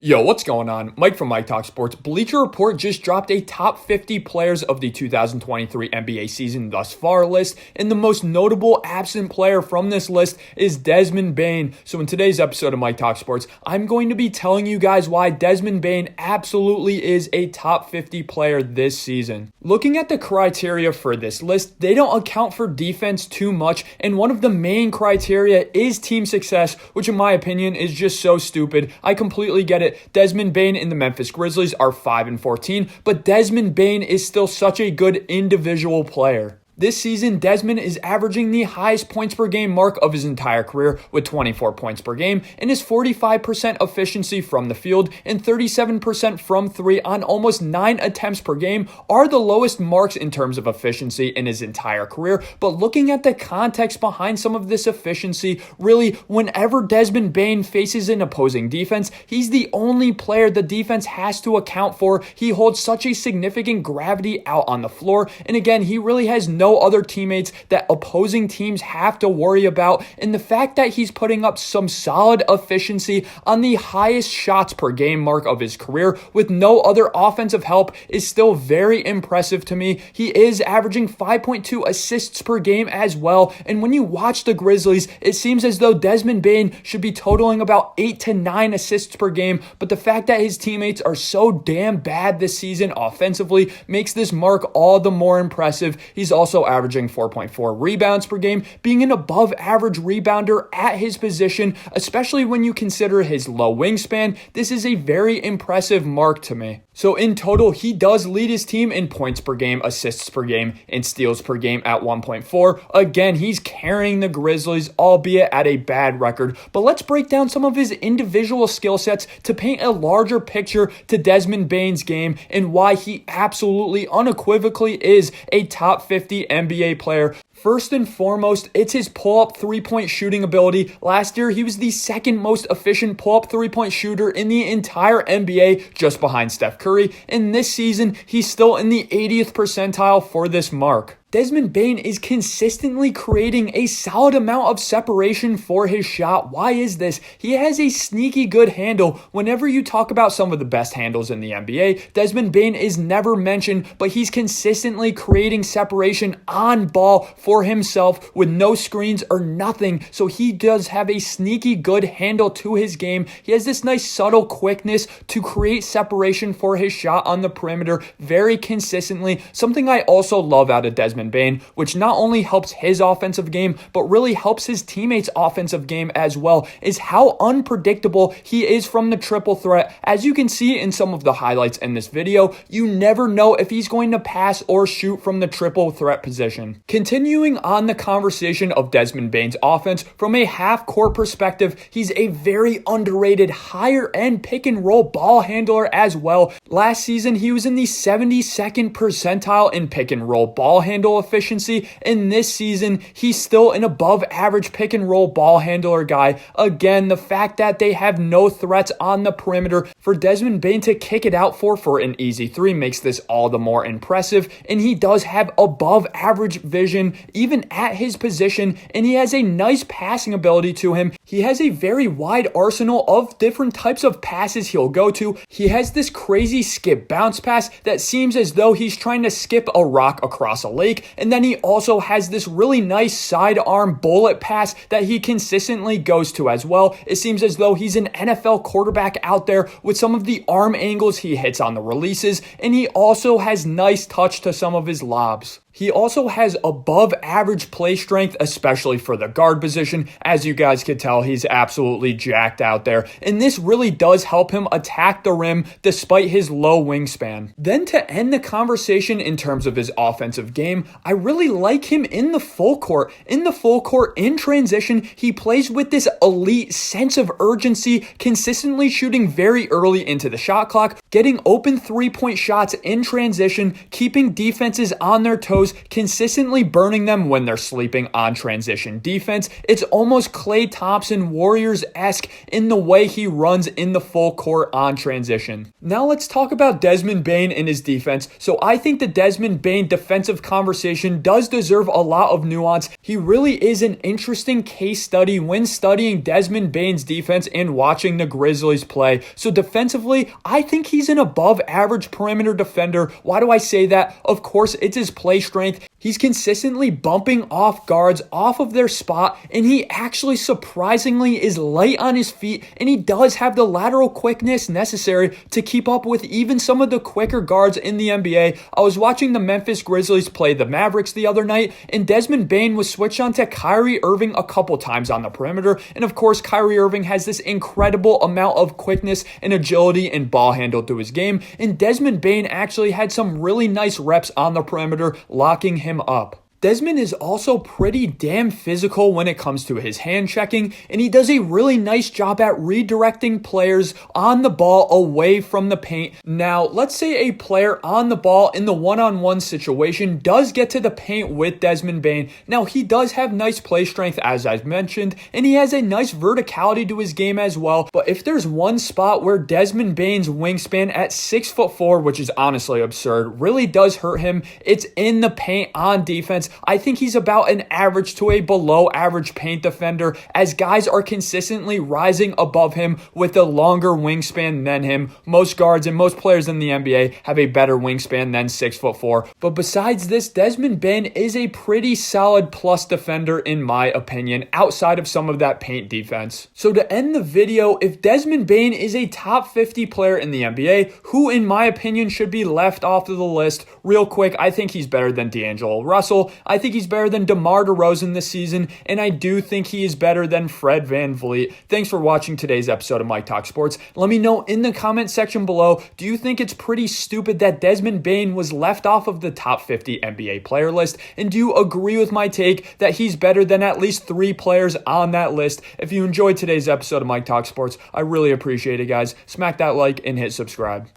Yo, what's going on? Mike from Mike Talk Sports. Bleacher Report just dropped a top 50 players of the 2023 NBA season thus far list, and the most notable absent player from this list is Desmond Bane. So in today's episode of Mike Talk Sports, I'm going to be telling you guys why Desmond Bane absolutely is a top 50 player this season. Looking at the criteria for this list, they don't account for defense too much, and one of the main criteria is team success, which in my opinion is just so stupid. I completely get it. Desmond Bane and the Memphis Grizzlies are 5-14, but Desmond Bane is still such a good individual player. This season, Desmond is averaging the highest points per game mark of his entire career with 24 points per game, and his 45% efficiency from the field and 37% from three on almost 9 attempts per game are the lowest marks in terms of efficiency in his entire career. But looking at the context behind some of this efficiency, really, whenever Desmond Bane faces an opposing defense, he's the only player the defense has to account for. He holds such a significant gravity out on the floor, and again, he really has no other teammates that opposing teams have to worry about, and the fact that he's putting up some solid efficiency on the highest shots per game mark of his career with no other offensive help is still very impressive to me. He is averaging 5.2 assists per game as well, and when you watch the Grizzlies, it seems as though Desmond Bane should be totaling about 8 to 9 assists per game, but the fact that his teammates are so damn bad this season offensively makes this mark all the more impressive. He's also averaging 4.4 rebounds per game, being an above average rebounder at his position, especially when you consider his low wingspan. This is a very impressive mark to me. So in total, he does lead his team in points per game, assists per game, and steals per game at 1.4. Again, he's carrying the Grizzlies, albeit at a bad record. But let's break down some of his individual skill sets to paint a larger picture to Desmond Bane's game and why he absolutely unequivocally is a top 50 NBA player. First and foremost, it's his pull-up three-point shooting ability. Last year, he was the second most efficient pull-up three-point shooter in the entire NBA, just behind Steph Curry. And this season, he's still in the 80th percentile for this mark. Desmond Bane is consistently creating a solid amount of separation for his shot. Why is this? He has a sneaky good handle. Whenever you talk about some of the best handles in the NBA, Desmond Bane is never mentioned, but he's consistently creating separation on ball for himself with no screens or nothing. So he does have a sneaky good handle to his game. He has this nice subtle quickness to create separation for his shot on the perimeter very consistently. Something I also love out of Desmond Bane, which not only helps his offensive game, but really helps his teammates' offensive game as well, is how unpredictable he is from the triple threat. As you can see in some of the highlights in this video, you never know if he's going to pass or shoot from the triple threat position. Continuing on the conversation of Desmond Bane's offense, from a half-court perspective, he's a very underrated higher-end pick-and-roll ball handler as well. Last season, he was in the 72nd percentile in pick-and-roll ball handle efficiency, and this season he's still an above average pick and roll ball handler guy. Again, the fact that they have no threats on the perimeter for Desmond Bane to kick it out for an easy three makes this all the more impressive, and he does have above average vision even at his position, and he has a nice passing ability to him. He has a very wide arsenal of different types of passes he'll go to. He has this crazy skip bounce pass that seems as though he's trying to skip a rock across a lake. And then he also has this really nice sidearm bullet pass that he consistently goes to as well. It seems as though he's an NFL quarterback out there with some of the arm angles he hits on the releases, and he also has nice touch to some of his lobs. He also has above average play strength, especially for the guard position. As you guys could tell, he's absolutely jacked out there, and this really does help him attack the rim despite his low wingspan. Then to end the conversation in terms of his offensive game, I really like him in the full court. In the full court, in transition, he plays with this elite sense of urgency, consistently shooting very early into the shot clock, getting open three-point shots in transition, keeping defenses on their toes toes, consistently burning them when they're sleeping on transition defense. It's almost Klay Thompson Warriors-esque in the way he runs in the full court on transition. Now let's talk about Desmond Bane and his defense. So I think the Desmond Bane defensive conversation does deserve a lot of nuance. He really is an interesting case study when studying Desmond Bane's defense and watching the Grizzlies play. So defensively, I think he's an above average perimeter defender. Why do I say that? Of course, it's his play strength. He's consistently bumping off guards off of their spot, and he actually surprisingly is light on his feet, and he does have the lateral quickness necessary to keep up with even some of the quicker guards in the NBA. I was watching the Memphis Grizzlies play the Mavericks the other night, and Desmond Bane was switched on to Kyrie Irving a couple times on the perimeter, and of course Kyrie Irving has this incredible amount of quickness and agility and ball handle to his game, and Desmond Bane actually had some really nice reps on the perimeter, locking him up. Desmond is also pretty damn physical when it comes to his hand checking, and he does a really nice job at redirecting players on the ball away from the paint. Now, let's say a player on the ball in the one-on-one situation does get to the paint with Desmond Bane. Now, he does have nice play strength, as I've mentioned, and he has a nice verticality to his game as well. But if there's one spot where Desmond Bane's wingspan at 6'4", which is honestly absurd, really does hurt him, it's in the paint on defense. I think he's about an average to a below average paint defender, as guys are consistently rising above him with a longer wingspan than him. Most guards and most players in the NBA have a better wingspan than 6'4". But besides this, Desmond Bane is a pretty solid plus defender in my opinion, outside of some of that paint defense. So to end the video, if Desmond Bane is a top 50 player in the NBA, who in my opinion should be left off of the list, real quick, I think he's better than D'Angelo Russell. I think he's better than DeMar DeRozan this season, and I do think he is better than Fred VanVleet. Thanks for watching today's episode of Mike Talk Sports. Let me know in the comment section below, do you think it's pretty stupid that Desmond Bane was left off of the top 50 NBA player list? And do you agree with my take that he's better than at least 3 players on that list? If you enjoyed today's episode of Mike Talk Sports, I really appreciate it, guys. Smack that like and hit subscribe.